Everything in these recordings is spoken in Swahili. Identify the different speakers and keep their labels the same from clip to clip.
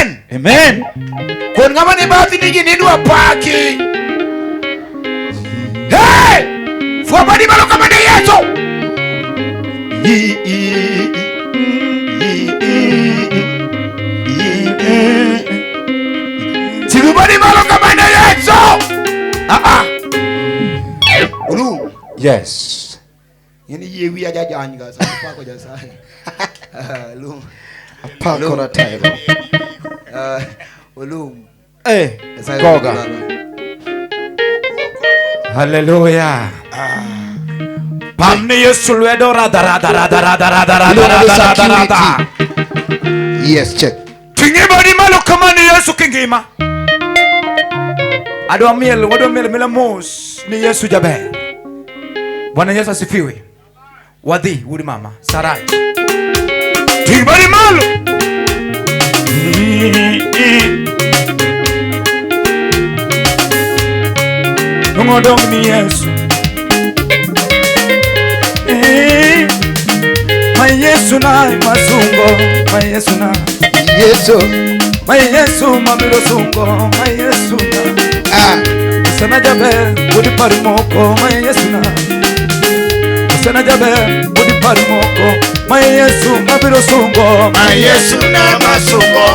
Speaker 1: Amen.
Speaker 2: Amen.
Speaker 1: Kon ngama ni bathi nigi nidwa paki. Hey! Fwaba di malo kama ni Yesu. Siluba di malo kama ni Yesu. Ulu.
Speaker 2: Yes.
Speaker 1: Yini yewi aja janga sa pako jasa. Lu.
Speaker 2: Pako na tayo.
Speaker 1: Ulu.
Speaker 2: Goga. Hallelujah. Pamni Yesu lwedo rada.
Speaker 1: Yes, check.
Speaker 2: Tingima ni malo kama ni Yesu kingima. Adwa miel mila mos ni Yesu jabe. Bwana Yesu asifiwe. Wadhi uri mama Sarai. Tingima ni malo. Ngodong ni Yesu. Yesu na masungo, Yesu na
Speaker 1: Yesu,
Speaker 2: Yesu mamiro sungo, Yesu na sana jabe udi parimoko, Yesu na sana jabe udi parimoko, Yesu mamiro sungo,
Speaker 1: Yesu na masungo,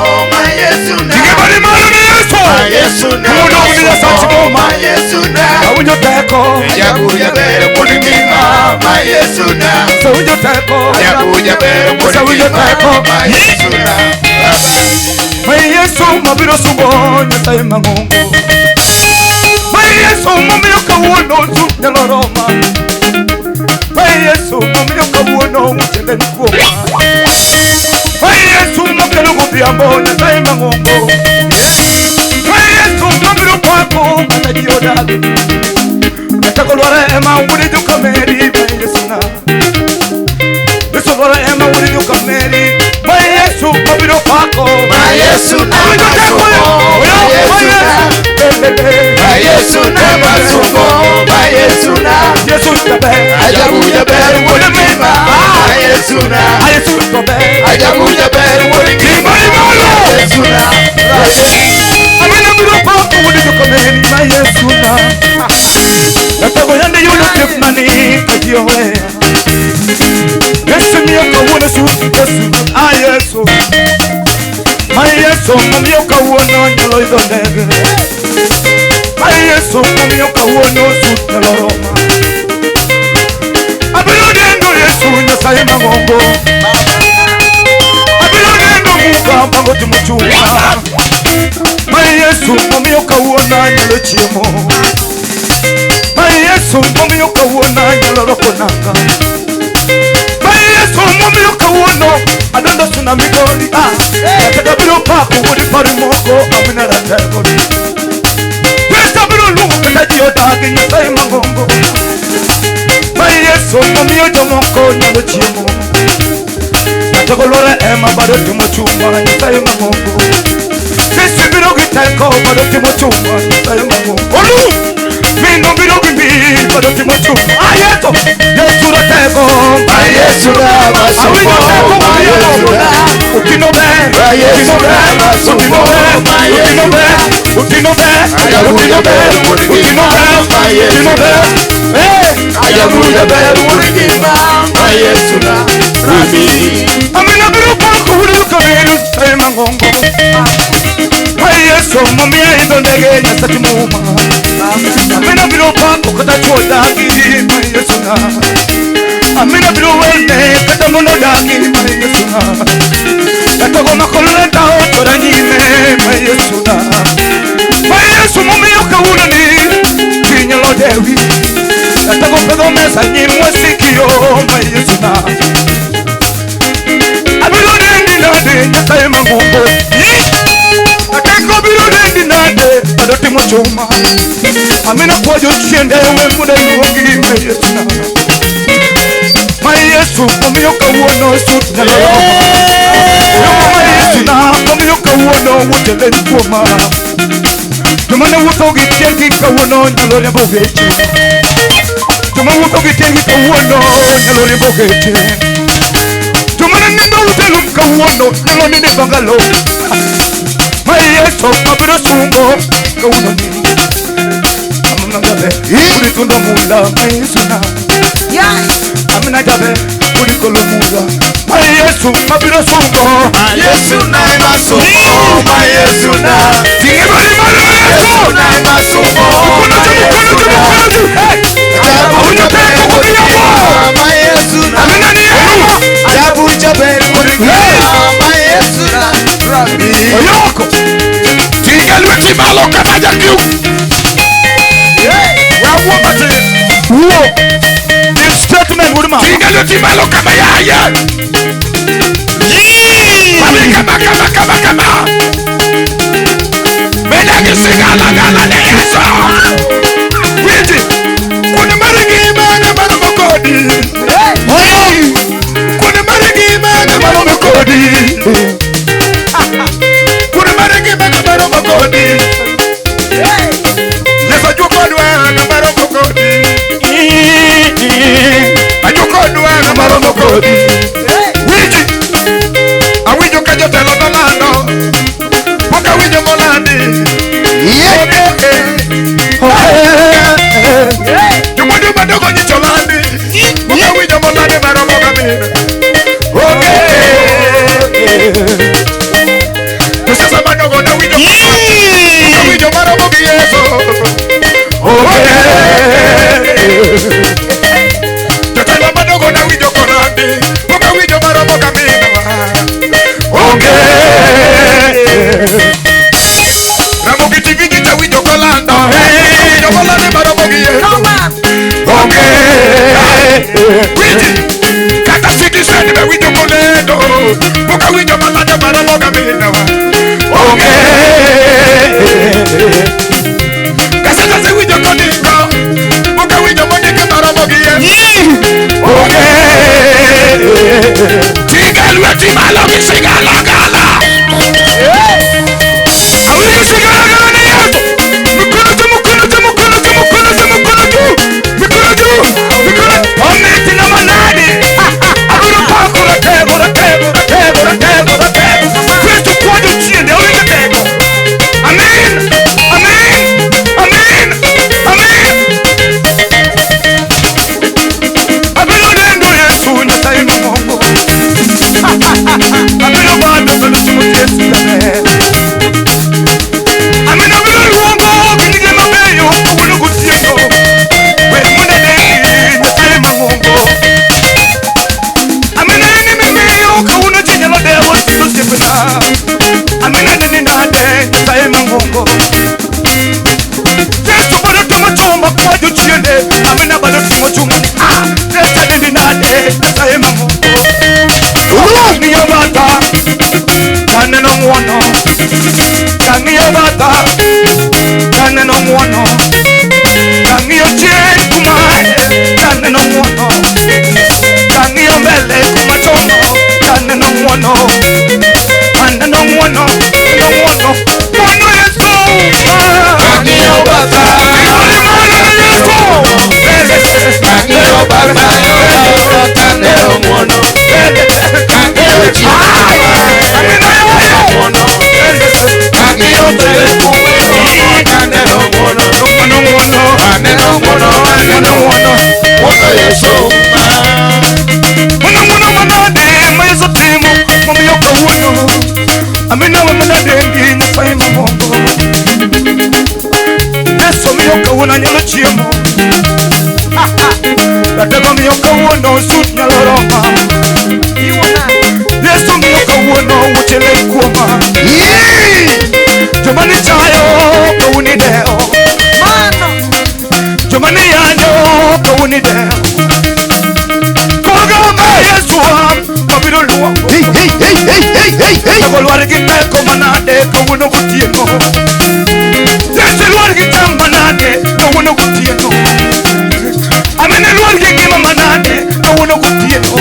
Speaker 1: Yesu na
Speaker 2: Tigibali malu ni Yesu,
Speaker 1: Yesu na
Speaker 2: masungo,
Speaker 1: Yesu na
Speaker 2: Awunjo teko,
Speaker 1: Yabuja bere kunimima, Yesu na
Speaker 2: Awunjo teko,
Speaker 1: Yabuja bere kunimima, Yesu na
Speaker 2: Yesu mabiro sungo, nyataye mangongo, Yesu mamiro kawono su nyaloroma, Yesu mamiro kawono mchele nkoma, Yesu mamiro kudiambo nyataye mangongo, Yesu mamiro kwako anajiodaga, natakolwara ema uri dukameri, Yesu na Yesu lwara ema uri dukameri, Yesu mamiro kwako,
Speaker 1: Yesu na masungo, Yesu na masungo, Yesu na
Speaker 2: Yesu tabe
Speaker 1: Ajabuja bere kunimima, Yesu na Ajabuja bere kunimima, Yesu na
Speaker 2: Amina bilo pako wudi dukameri, Yesu na Natago yande yuna kifmani kajiyowe, Yesu miyaka wuna susi Yesu, Yesu Yesu mumioka uono nyalo idondege, Yesu mumioka uono suti loroma, Abilo dendo Yesu nyasaye mangongo, Abilo dendo muka mpango timuchuma, Yesu mumioka uona nyalo chiemo, Yesu mumioka uona nyalo rokonanga, Yesu mumioka uono adondo suna migoli, Nataka bilo pako wudi parimoko, amina rategoli, Westa bilo lungu kata jiodagi nyasaye mangongo, Yesu mamio jomoko nyalo chiemo, Nataka lora ema bado timo chuma nyasaye mangongo, Yesu bilo giteko bado timo chuma nyasaye mangongo, Olu! Mino bilo gimi bado timo chuma, Yesu ratego,
Speaker 1: Yesu na masungo, Yesu na
Speaker 2: Utinobe,
Speaker 1: Yesu na masungo, Ajabuja bere kunimima, Yesu na
Speaker 2: Amina biro pako wudi kamenu saye mangongo, Yesu mamia hizo ndege nyasati muuma, Amina biro pako kata chuodagi, Yesu na Amina biro wene kata monodagi, Yesu na Natago makolole tao chora nyime, Yesu na Yesu mamioka unani chinyalo dewi, Natago pedo mesa nyimwe sikio, Yesu na Abilo dendi nade nyataye mangongo, Natako bilo dendi nade adoti mochuma, Amina kwajo chiende we mude yuogi, Yesu na Yesu mamioka uono suti nyaloroma, Yesu na mamioka uono wutele nkoma, Tumana wuto gitengi kawono nyalore bogeche, Tumana wuto gitengi kawono nyalore bogeche, Tumana nindo utelu kawono nyalone ne bangalo, Yesu mabiro sungo kauno amna jabe uri tundo mula maisuna amna jabe uri kolo mula Yesu mabiro sungo
Speaker 1: Yesu na masungo ma Yesu na
Speaker 2: tingebali malo Yesu
Speaker 1: na masungo ma Yesu na
Speaker 2: Auja peko kukiyawa
Speaker 1: ma Yesu na
Speaker 2: amina ni Yesu
Speaker 1: Abuja peko kukiyawa ma Yesu na Rabbi
Speaker 2: Oyoko tingelwe timalo kanaja kiu Wawo mate Uo This statement wuruma tingelwe timalo kama yaya Kama Menagi sigala gala ne Yesu Wiji Kuna marigi mana marumo kodi Kuna marigi mana marumo kodi Kuna marigi mana marumo kodi Lesa jukodwa na marumo kodi Ajukodwa na marumo kodi Wiji Awijo kajo telo dolando Puka wijo molandi Jumudu madogo jicholandi Puka wijo molandi maromo kamina Kusasa madogo na wijo molandi Puka wijo maromo kiyeso Jotelo madogo na wijo kolandi Puka wijo maromo kamina Ramo kitiviki cha wijo kolando Wijo molandi maromo kiyeso Wiji Kata siki sani me wijo kolendo Puka wijo molandi maromo kamina Kaseta se wijo koningo Puka wijo monika maromo kiyeso Tigalwe timalogi sigala gala Awili sigala gala ni Yesu Mikono tu Omiti na manani Aruna paku ratego Kristu kwadu chiende Awili tego Amen Abino nendo Yesu Nataima Mungu Abino bado Bado simuti Yesu Amina bilo luongo Kinige mabeyo Kukuno kutiengo Wemune dengi Nataima Mungu Amina nini mimiyo Kauno chinyalo dewa Sido sipina Amina nini nade Nataima Mungu Yesu bado tumo chumba Kwa juu chiende Amina bado tumo chumba Yesu nini nade Nataima Mungu Niyo bata Kane no mwono Kangiyo bata Kane no mwono Kangiyo chien kumae Kane no mwono Kangiyo mbele kumatono Kane no mwono Kane no mwono Mwono Yesu
Speaker 1: Kangiyo bata Kangiyo bata Kane no mwono Kangiyo
Speaker 2: Amina wamana dengi Nafaima Mungu Yesu miyoka wana nyalo chiemo Ratego miyoka wana Sut nyalo roma Yesu miyoka wana Wachele kuoma Jomani chayo Kauni deo Jomani yanyo Kauni deo Kogama Yesu Mabiro luwango Nagolwari giteko manade Kawuno gutieno Yesu lwari gitam manade Kawuno gutieno Amene lwari gigima manade Kawuno gutieno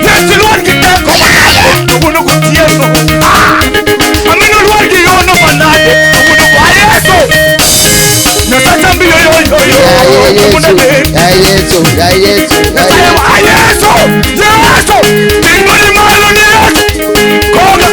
Speaker 2: Yesu lwari giteko manade Kawuno gutieno Amene lwari giyono manade Kawuno kwa Yesu Nasata mbiyo Kawuno de
Speaker 1: Yesu
Speaker 2: Tingoli malo ni Yesu Koga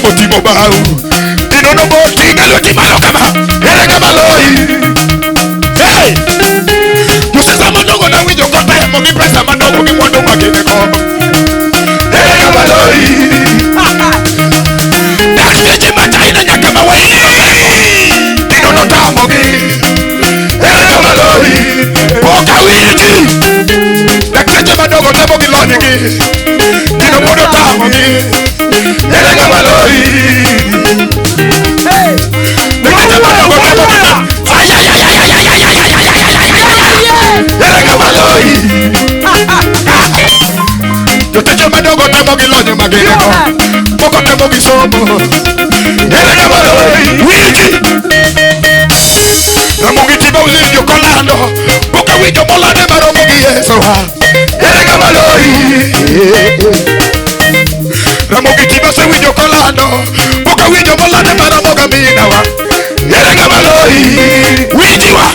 Speaker 2: motingo bau. Dino no boti galoti malo kama. Ele kama loi. Hey! Musisa mandogo na wijo kote. Mogi pesa mandogo ki mwando magene ko. Ele kama loi. Nakseje mataina nyakama wai. Dino no tamogi. Ele kama loi. Poka witi. Nakseje mandogo tamogi lonigi. Dino mono tamogi. Ele kama loi. Nakseje mandogo tamogi. Ele kama loi. Yoteje madogo tamogi lonyo magene ko. Poko tamogi somo. Ele kama loi. Witi. Ramogi tiba uzinyo kolando. Poka wijo molade maromogi yeso ha. Ele kama loi. Ramogi tiba se wijo kolando. Poka wijo molade maromoga minawa. Ele kama loi. Witi wa.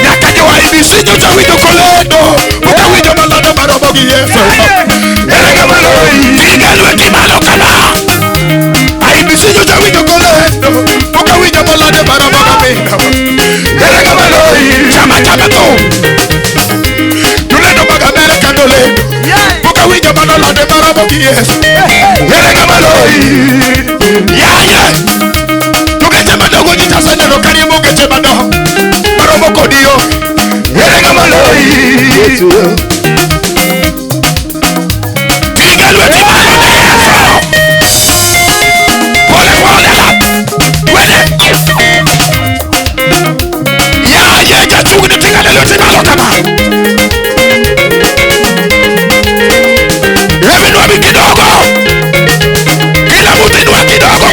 Speaker 2: Nyakajo wa ibisijo cha wijo kolando. Poka wijo molade maromogi yeso ha. Ele kama loi. Igalwe timalo kama. Aibisijo cha wijo kolando. Poka wijo molade maromoga minawa. Ele kama loi. Chama chama tu. Tulendo magamere kandole. Poka wijo molade maromogi yeso. Ele kama loi. Yeah. Tugeche madogo jitasane no kari mugeche madogo. Maromo kodio. Ele kama loi. Igalwe timalo yeso. Pole pole la. Wele. Yeah. Jachugni tingale lo timalo kama. Evinwa mi kidogo. Kila mtu inua kidogo.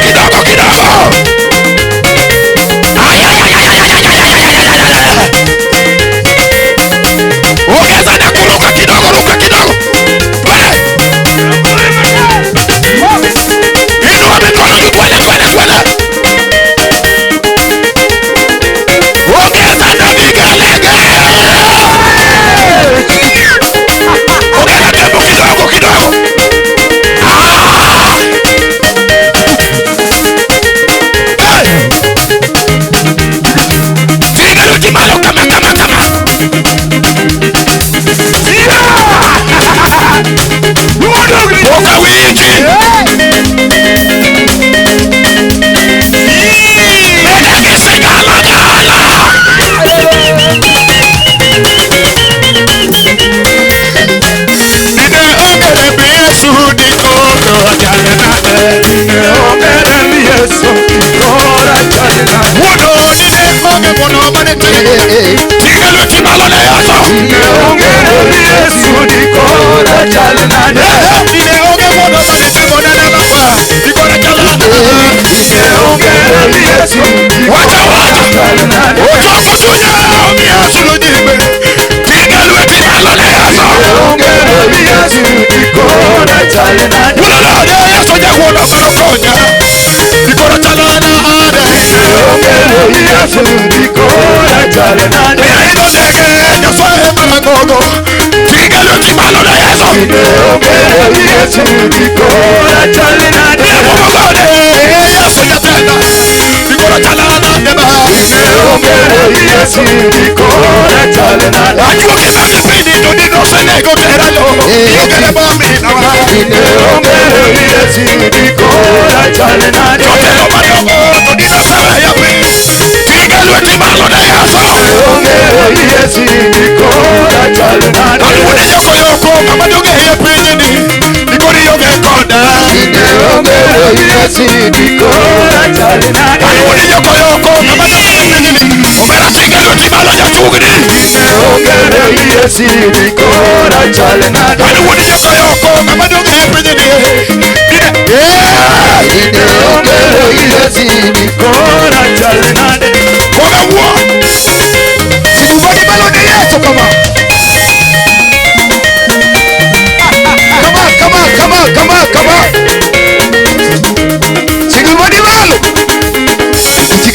Speaker 2: Ongeza na kuruka kidogo, ruka kidogo. Inua mikono juu, twende. Ongeza na vigalege. Ongeza tempo kidogo. Tigalo timalo kama. Poka wiki. Menege segala. Nide ogere Yesu dikoro jale nade. Nide ogere Yesu dikoro jale nade. Wodo nide oge mono mane tege. Tigalo timalo le yaso. Nide ogere Yesu dikoro jale nade. Nide oge mono mane tege na lafa. Dikoro jale nade. Nide ogere Yesu dikoro jale nade. Ojo kusunya omi asulu jime. Tigalo timalo le yaso. Nide ogere Yesu dikoro jale nade. Ulala Yesu jawono barokonya. Dikoro jale nade. Nide ogere Yesu dikoro jale nade. Ino nege nyoso magogo. Tigalo timalo le yaso. Nide ogere Yesu dikoro jale nade. Mugode Yesu jatenda. Dikoro jale nade ba. Nide ogere Yesu dikoro jale nade. Ajuke sana pindi dudino senego teralo. Ogere bombi na wa. Nide ogere Yesu dikoro jale nade. Jotelo madogo dudino sewe ya pi. Tigalo timalo le yaso. Nide ogere Yesu dikoro jale nade. Alude yoko kamadoge ye pinyi. Dikori yoge konda. Nide ogere Yesu dikoro jale nade. Alude yoko kamadoge ye pinyi. Omera tigalo timalo ya chugni. Nide ogere Yesu dikoro jale nade. Alude yoko kamadoge ye pinyi. Nide ogere Yesu dikoro jale nade. Koga wo. Sikuvani malo de Yesu kama. Come on. Sikuvani malo. Chiki.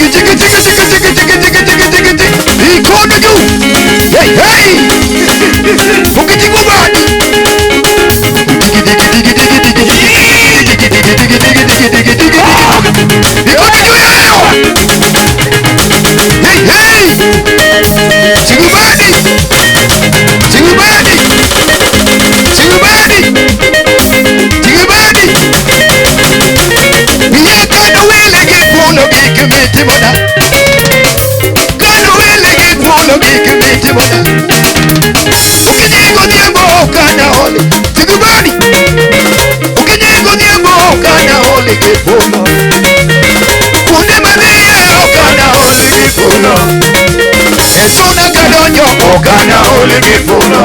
Speaker 2: Ikono juu. Hey. Ukijiko bani. Digi. ole gifulo.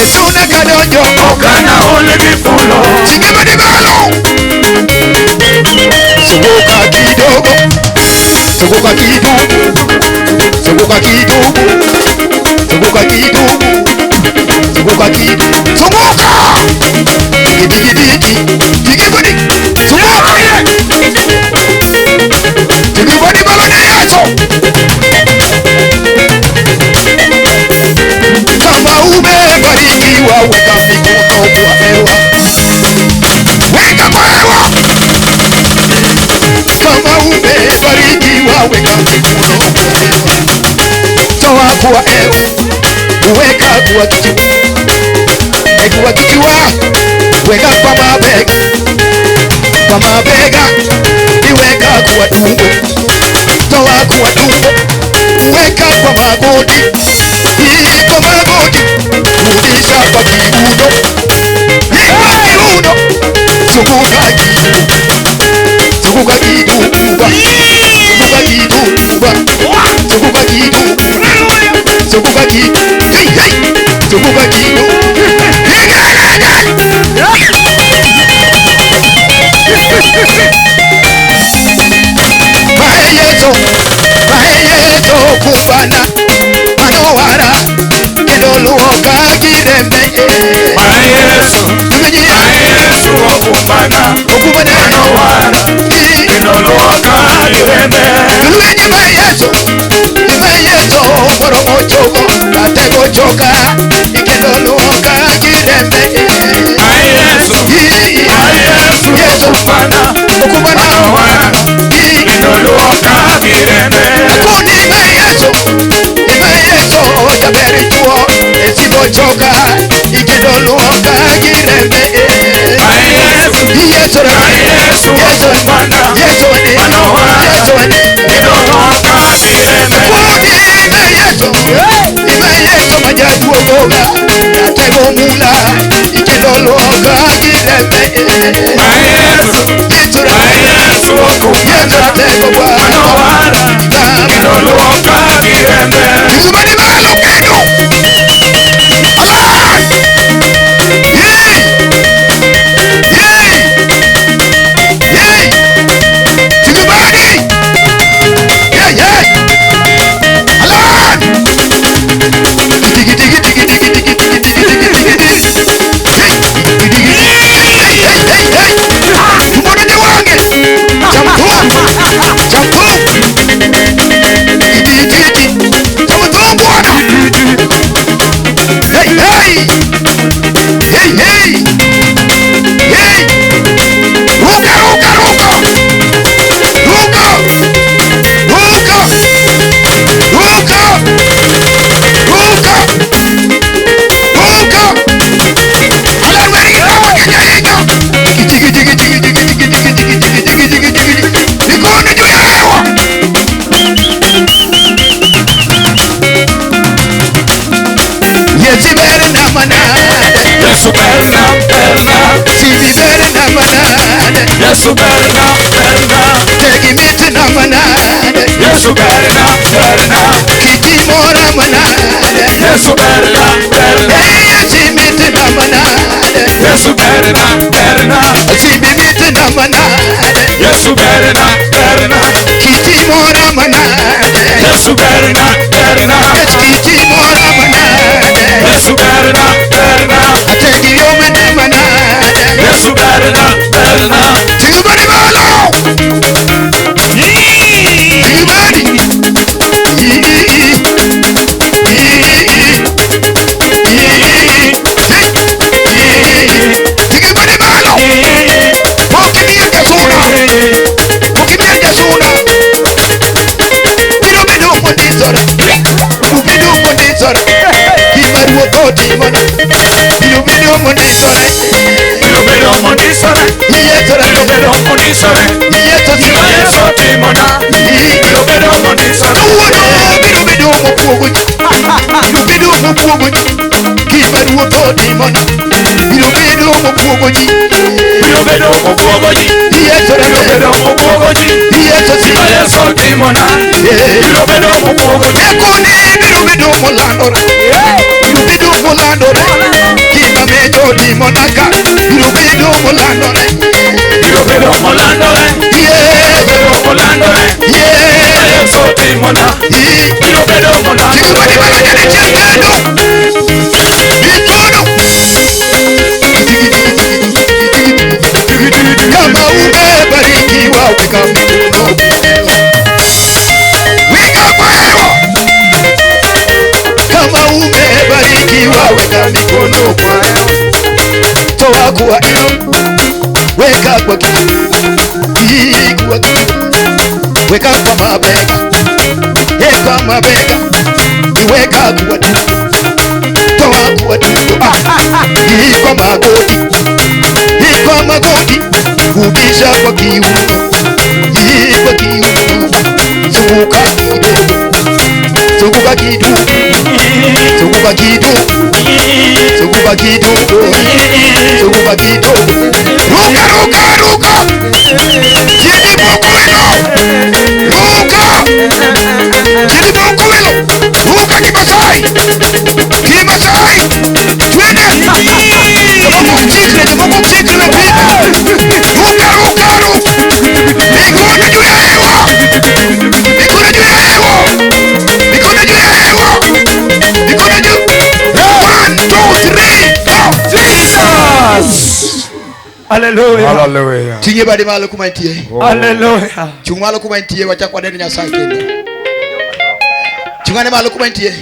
Speaker 1: Esuna kadonjo
Speaker 2: Ogana ole gifulo.
Speaker 1: Chingimani balo Subuka kidogo Subuka kidogo Subuka kidogo Subuka kidogo Subuka kidogo Subuka Digi digi digi Digi budi Subuka Digi budi balo ni yaso Kama umebarikiwa weka mikono kwa hewa Weka kwa hewa Kama umebarikiwa weka mikono kwa hewa Toa kwa hewa Weka kwa kichwa Weka kichwa Weka kwa mabega Kwa mabega Iweka kwa tumbo Toa kwa tumbo Weka kwa magoti Kwa magoti Rudisha kwa kiuno Kwa kiuno Subuka kiuno Subuka kiuno Subuka kiuno Subuka kiuno Subuka kiuno Hey hey Subuka kiuno Maheyeto kumbana Manowara Kedoluoka kirembe
Speaker 2: Mayesu okumbana Manowara Kedoluoka kirembe
Speaker 1: Luigi Mayeso Moromochoko Kategochoka Kedoluoka kirembe
Speaker 2: Mayesu okumbana Manowara Kedoluoka kirembe
Speaker 1: Akuni Mayeso Taberituo Esibochoka Kedoluoka kirembe
Speaker 2: Mayesu okumbana Manowara Kedoluoka kirembe
Speaker 1: Imeyeso majaduogoga Yatego mula Kedoluoka kirembe
Speaker 2: Mayesu okumbana Manowara Kedoluoka kirembe
Speaker 1: Isubani malo kendo Alai Yee Isubani Alai Digi digi digi digi digi digi digi digi digi Mbona wange Champu
Speaker 2: Yesu berna
Speaker 1: Sidi berna manade
Speaker 2: Yesu berna
Speaker 1: Tegi miti na manade
Speaker 2: Yesu berna
Speaker 1: Kiti mora manade
Speaker 2: Yesu berna
Speaker 1: Yesi miti na manade
Speaker 2: Yesu berna
Speaker 1: Sidi miti na manade
Speaker 2: Yesu berna
Speaker 1: Kiti mora manade
Speaker 2: Yesu berna
Speaker 1: Kiti mora manade
Speaker 2: Yesu berna
Speaker 1: Tegi yome na manade
Speaker 2: Yesu berna
Speaker 1: Tigubani malo Tigubani Tigubani malo Pokimia jasuna Bido mondizora Kimaruo toti mona Bido mondizora Iyezora Iyezora
Speaker 2: Timona Bido mondizora
Speaker 1: Bido mupuogoji Kimaruo toti mona Bido mupuogoji Iyezora Iyezora Ekoni bido mulandora nyaka biro bedo molandore
Speaker 2: biro bedo molandore bedo molandore Yesu timona biro bedo molandore
Speaker 1: kama umebarikiwa weka mikono weka kwao kama umebarikiwa weka mikono kwao toa kwa ilo weka kwa kitu kwa kitu weka kwa mabega kwa mabega weka kwa kitu toa kwa kitu kwa magoti kwa magoti kubisha kwa kiuno kwa kiuno zunguka kidogo zunguka kidogo zunguka kidogo zunguka kidogo zunguka kidogo ruka ruka ruka chini bukuilo ruka chini bukuilo ruka kimasai kimasai twende sababu mchikile pita ruka ruka ruka mikono juu ya hewa mikono juu ya hewa mikono juu ya hewa mikono juu 1 2 3
Speaker 2: Jesus hallelujah
Speaker 3: Hallelujah.
Speaker 1: tinye badi malo kumantie
Speaker 2: hallelujah
Speaker 1: chungalo kumantie wacha kwa deni nyasaye kende chungane malo kumantie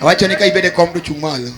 Speaker 1: awacho nikaibede komdu chungalo